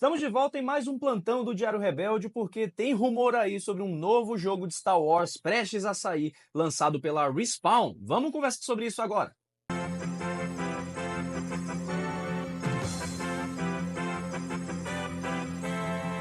Estamos de volta em mais um plantão do Diário Rebelde, porque tem rumor aí sobre um novo jogo de Star Wars prestes a sair, lançado pela Respawn. Vamos conversar sobre isso agora.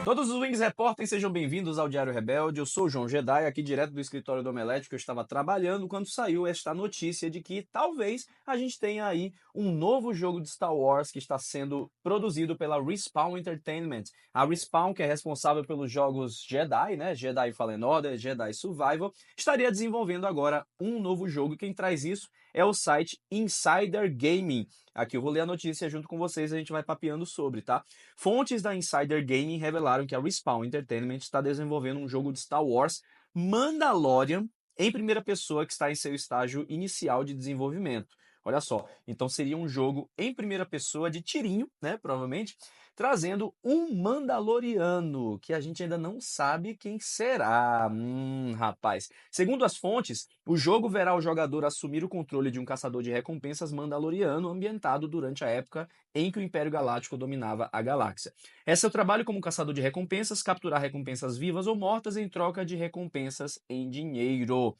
Todos os Wings Reportem, sejam bem-vindos ao Diário Rebelde. Eu sou o João Jedi, aqui direto do escritório do Omelete, que eu estava trabalhando quando saiu esta notícia de que talvez a gente tenha aí um novo jogo de Star Wars que está sendo produzido pela Respawn Entertainment. A Respawn, que é responsável pelos jogos Jedi, né? Jedi Fallen Order, Jedi Survival, estaria desenvolvendo agora um novo jogo. E quem traz isso é o site Insider Gaming. Aqui eu vou ler a notícia junto com vocês, a gente vai papeando sobre, tá? Fontes da Insider Gaming revelaram que a Respawn Entertainment está desenvolvendo um jogo de Star Wars Mandalorian em primeira pessoa que está em seu estágio inicial de desenvolvimento. Olha só, então seria um jogo em primeira pessoa de tirinho, né, provavelmente, trazendo um Mandaloriano, que a gente ainda não sabe quem será. Rapaz. Segundo as fontes, o jogo verá o jogador assumir o controle de um caçador de recompensas mandaloriano ambientado durante a época em que o Império Galáctico dominava a galáxia. É seu trabalho como caçador de recompensas, capturar recompensas vivas ou mortas em troca de recompensas em dinheiro.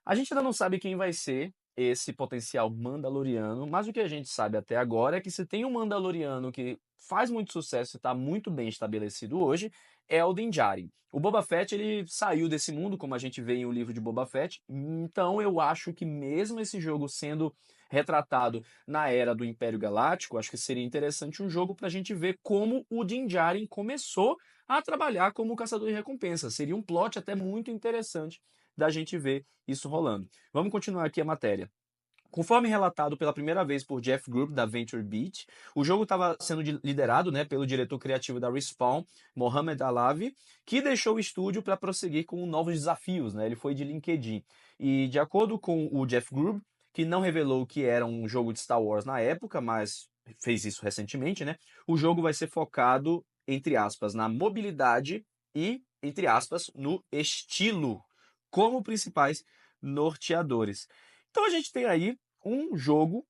A gente ainda não sabe quem vai ser esse potencial Mandaloriano, mas o que a gente sabe até agora é que se tem um Mandaloriano que faz muito sucesso e está muito bem estabelecido hoje, é o Din Djarin. O Boba Fett, ele saiu desse mundo, como a gente vê em O Livro de Boba Fett, então eu acho que mesmo esse jogo sendo retratado na era do Império Galáctico, acho que seria interessante um jogo para a gente ver como o Din Djarin começou a trabalhar como caçador de recompensas. Seria um plot até muito interessante da gente ver isso rolando. Vamos continuar aqui a matéria. Conforme relatado pela primeira vez por Jeff Grubb, da Venture Beat, o jogo estava sendo liderado, né, pelo diretor criativo da Respawn, Mohamed Alavi, que deixou o estúdio para prosseguir com novos desafios. Né? Ele foi de LinkedIn. E, de acordo com o Jeff Grubb, que não revelou que era um jogo de Star Wars na época, mas fez isso recentemente, né? O jogo vai ser focado, entre aspas, na mobilidade e, entre aspas, no estilo, como principais norteadores. Então a gente tem aí um jogo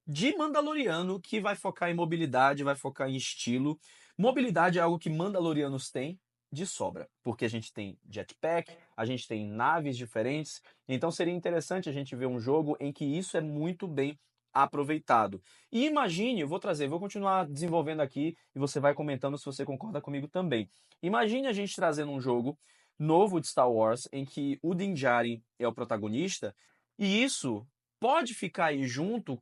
de Mandaloriano que vai focar em mobilidade, vai focar em estilo. Mobilidade é algo que Mandalorianos têm de sobra, porque a gente tem jetpack, a gente tem naves diferentes, então seria interessante a gente ver um jogo em que isso é muito bem aproveitado. E imagine, eu vou trazer, vou continuar desenvolvendo aqui e você vai comentando se você concorda comigo também. Imagine a gente trazendo um jogo novo de Star Wars em que o Din Djarin é o protagonista e isso pode ficar aí junto,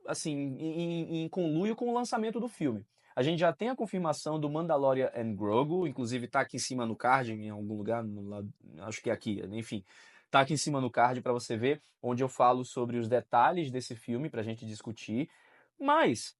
assim, em conluio com o lançamento do filme. A gente já tem a confirmação do Mandalorian and Grogu, inclusive tá aqui em cima no card, em algum lugar, no lado, acho que é aqui, enfim. Tá aqui em cima no card para você ver, onde eu falo sobre os detalhes desse filme pra gente discutir. Mas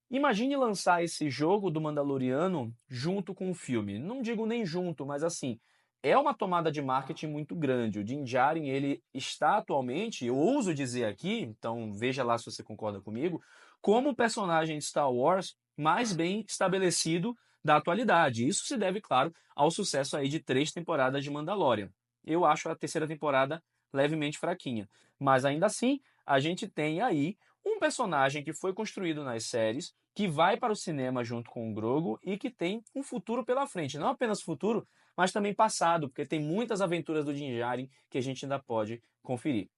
imagine lançar esse jogo do Mandaloriano junto com o filme. Não digo nem junto, mas assim, é uma tomada de marketing muito grande. O Din Djarin, ele está atualmente, eu ouso dizer aqui, então veja lá se você concorda comigo, como o personagem de Star Wars mais bem estabelecido da atualidade. Isso se deve, claro, ao sucesso aí de 3 temporadas de Mandalorian. Eu acho a terceira temporada levemente fraquinha, mas ainda assim, a gente tem aí um personagem que foi construído nas séries, que vai para o cinema junto com o Grogu e que tem um futuro pela frente. Não apenas futuro, mas também passado, porque tem muitas aventuras do Din Djarin que a gente ainda pode conferir.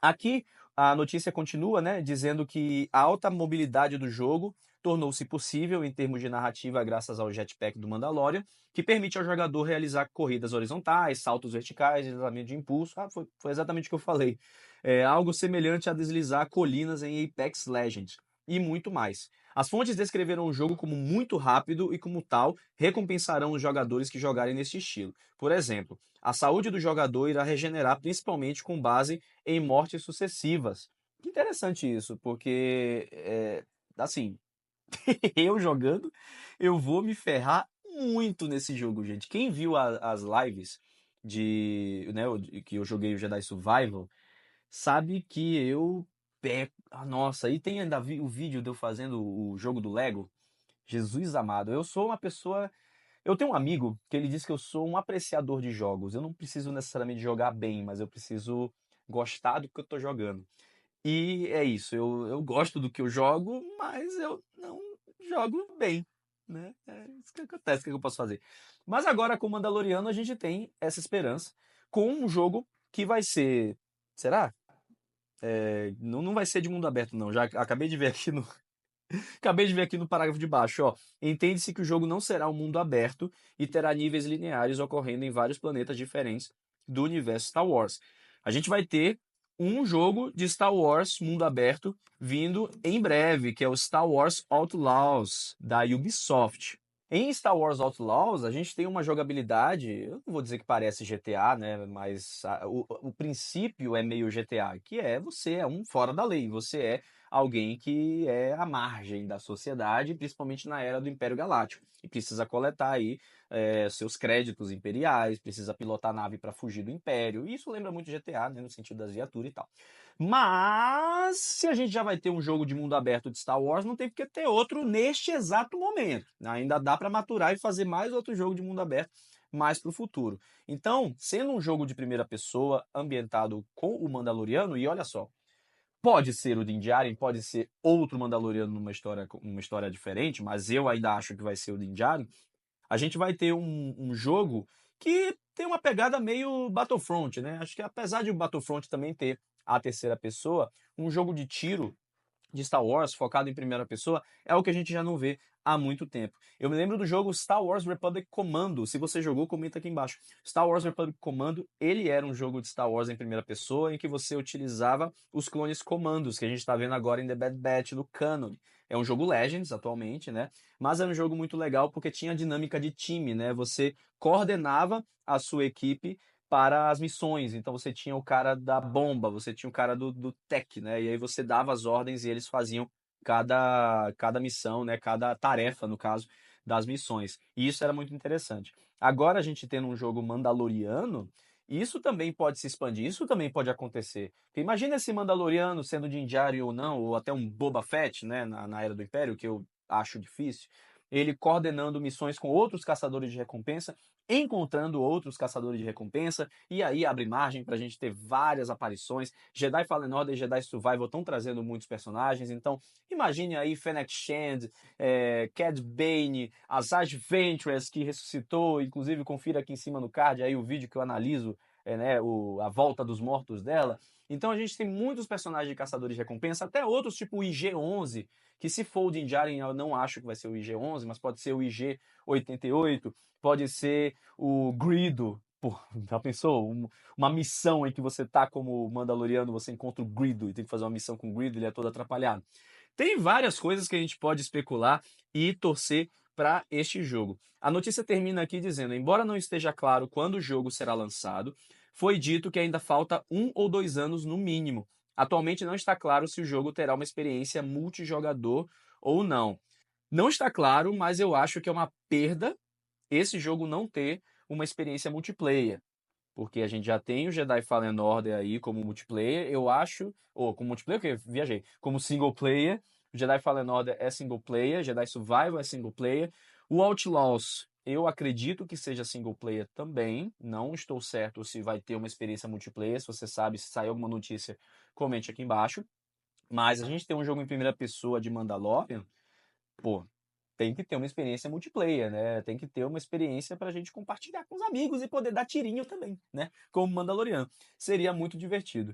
Aqui a notícia continua, né, dizendo que a alta mobilidade do jogo tornou-se possível em termos de narrativa graças ao jetpack do Mandalorian, que permite ao jogador realizar corridas horizontais, saltos verticais, deslizamento de impulso. Foi exatamente o que eu falei. É algo semelhante a deslizar colinas em Apex Legends e muito mais. As fontes descreveram o jogo como muito rápido e, como tal, recompensarão os jogadores que jogarem nesse estilo. Por exemplo, a saúde do jogador irá regenerar principalmente com base em mortes sucessivas. Que interessante isso, porque, assim, eu jogando, eu vou me ferrar muito nesse jogo, gente. Quem viu as lives né, que eu joguei o Jedi Survival, sabe que eu peco. Nossa, aí tem ainda o vídeo de eu fazendo o jogo do Lego. Jesus amado, eu sou uma pessoa. Eu tenho um amigo que ele diz que eu sou um apreciador de jogos. Eu não preciso necessariamente jogar bem, mas eu preciso gostar do que eu tô jogando. E é isso, eu gosto do que eu jogo, mas eu não jogo bem. né? É isso que acontece, o que eu posso fazer? Mas agora com o Mandaloriano a gente tem essa esperança com um jogo que vai ser, será? Não vai ser de mundo aberto não, já acabei de ver aqui no acabei de ver aqui no parágrafo de baixo, ó. Entende-se que o jogo não será um mundo aberto e terá níveis lineares ocorrendo em vários planetas diferentes do universo Star Wars. A gente vai ter um jogo de Star Wars mundo aberto vindo em breve, que é o Star Wars Outlaws da Ubisoft. Em Star Wars Outlaws, a gente tem uma jogabilidade, eu não vou dizer que parece GTA, né, mas o princípio é meio GTA, que é você é um fora da lei, você é alguém que é à margem da sociedade, principalmente na era do Império Galáctico, e precisa coletar aí seus créditos imperiais, precisa pilotar nave para fugir do Império. Isso lembra muito GTA, né, no sentido das viaturas e tal. Mas se a gente já vai ter um jogo de mundo aberto de Star Wars, não tem porque ter outro neste exato momento. Ainda dá para maturar e fazer mais outro jogo de mundo aberto mais para o futuro. Então, sendo um jogo de primeira pessoa ambientado com o Mandaloriano, e olha só, pode ser o Din Djarin, pode ser outro Mandaloriano numa história diferente, mas eu ainda acho que vai ser o Din Djarin. A gente vai ter um jogo que tem uma pegada meio Battlefront, né? Acho que apesar de o Battlefront também ter a terceira pessoa, um jogo de tiro de Star Wars focado em primeira pessoa é o que a gente já não vê há muito tempo. Eu me lembro do jogo Star Wars Republic Commando. Se você jogou, comenta aqui embaixo. Star Wars Republic Commando, ele era um jogo de Star Wars em primeira pessoa em que você utilizava os clones comandos que a gente está vendo agora em The Bad Batch no canon. É um jogo Legends atualmente, né? Mas é um jogo muito legal porque tinha a dinâmica de time, né? Você coordenava a sua equipe para as missões. Então você tinha o cara da bomba, você tinha o cara do tech, né? E aí você dava as ordens e eles faziam cada missão, né? Cada tarefa, no caso, das missões. E isso era muito interessante. Agora a gente tendo um jogo Mandaloriano, isso também pode se expandir, isso também pode acontecer. Porque imagina esse Mandaloriano sendo Din Djarin ou não, ou até um Boba Fett, né? Na Era do Império, que eu acho difícil. Ele coordenando missões com outros caçadores de recompensa, encontrando outros caçadores de recompensa, e aí abre margem para a gente ter várias aparições. Jedi Fallen Order e Jedi Survival estão trazendo muitos personagens, então imagine aí Fennec Shand, Cad Bane, Asajj Ventress, que ressuscitou, inclusive confira aqui em cima no card aí o vídeo que eu analiso né, a volta dos mortos dela. Então a gente tem muitos personagens de caçadores de recompensa, até outros tipo o IG-11, que se for o Din Djarin eu não acho que vai ser o IG-11, mas pode ser o IG-88, pode ser o Greedo. Pô, já pensou? Uma missão em que você tá como Mandaloriano, você encontra o Greedo e tem que fazer uma missão com o Greedo, ele é todo atrapalhado. Tem várias coisas que a gente pode especular e torcer para este jogo. A notícia termina aqui dizendo: embora não esteja claro quando o jogo será lançado, foi dito que ainda falta 1 ou 2 anos no mínimo. Atualmente não está claro se o jogo terá uma experiência multijogador ou não. Não está claro, mas eu acho que é uma perda esse jogo não ter uma experiência multiplayer. Porque a gente já tem o Jedi Fallen Order aí como multiplayer, eu acho. Ou como multiplayer, porque viajei. Como single player. O Jedi Fallen Order é single player, Jedi Survival é single player. O Outlaws, eu acredito que seja single player também. Não estou certo se vai ter uma experiência multiplayer. Se você sabe, se sair alguma notícia, comente aqui embaixo. Mas a gente tem um jogo em primeira pessoa de Mandalorian, pô, tem que ter uma experiência multiplayer, né? Tem que ter uma experiência pra gente compartilhar com os amigos e poder dar tirinho também, né? Como Mandaloriano. Seria muito divertido.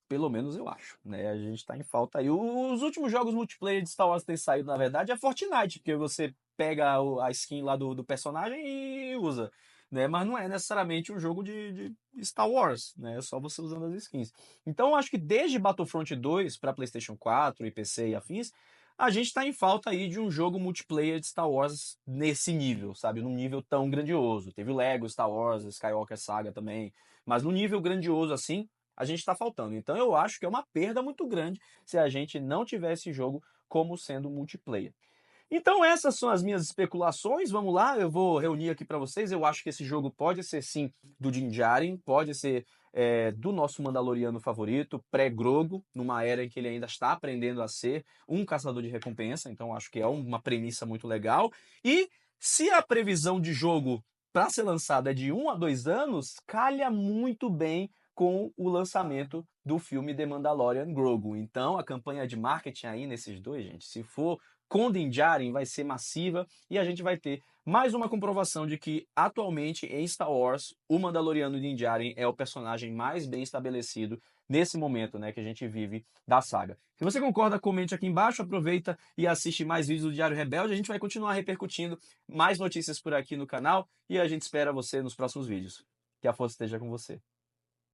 Pelo menos eu acho, né? A gente tá em falta aí. Os últimos jogos multiplayer de Star Wars que têm saído, na verdade, é Fortnite, porque você pega a skin lá do personagem e usa. Né? Mas não é necessariamente um jogo de Star Wars, né? É só você usando as skins. Então eu acho que desde Battlefront 2 para PlayStation 4 e PC e afins, a gente está em falta aí de um jogo multiplayer de Star Wars nesse nível, sabe? Num nível tão grandioso. Teve o Lego Star Wars, Skywalker Saga também, mas no nível grandioso assim, a gente está faltando. Então eu acho que é uma perda muito grande se a gente não tiver esse jogo como sendo multiplayer. Então essas são as minhas especulações. Vamos lá, eu vou reunir aqui para vocês. Eu acho que esse jogo pode ser sim do Din Djarin, pode ser do nosso Mandaloriano favorito, pré-Grogu, numa era em que ele ainda está aprendendo a ser um caçador de recompensa. Então acho que é uma premissa muito legal. E se a previsão de jogo para ser lançado é de 1 a 2 anos, calha muito bem com o lançamento do filme The Mandalorian Grogu. Então a campanha de marketing aí nesses dois, gente, se for com Din Djarin vai ser massiva e a gente vai ter mais uma comprovação de que, atualmente, em Star Wars, o Mandaloriano Din Djarin é o personagem mais bem estabelecido nesse momento, né, que a gente vive da saga. Se você concorda, comente aqui embaixo, aproveita e assiste mais vídeos do Diário Rebelde. A gente vai continuar repercutindo mais notícias por aqui no canal e a gente espera você nos próximos vídeos. Que a força esteja com você.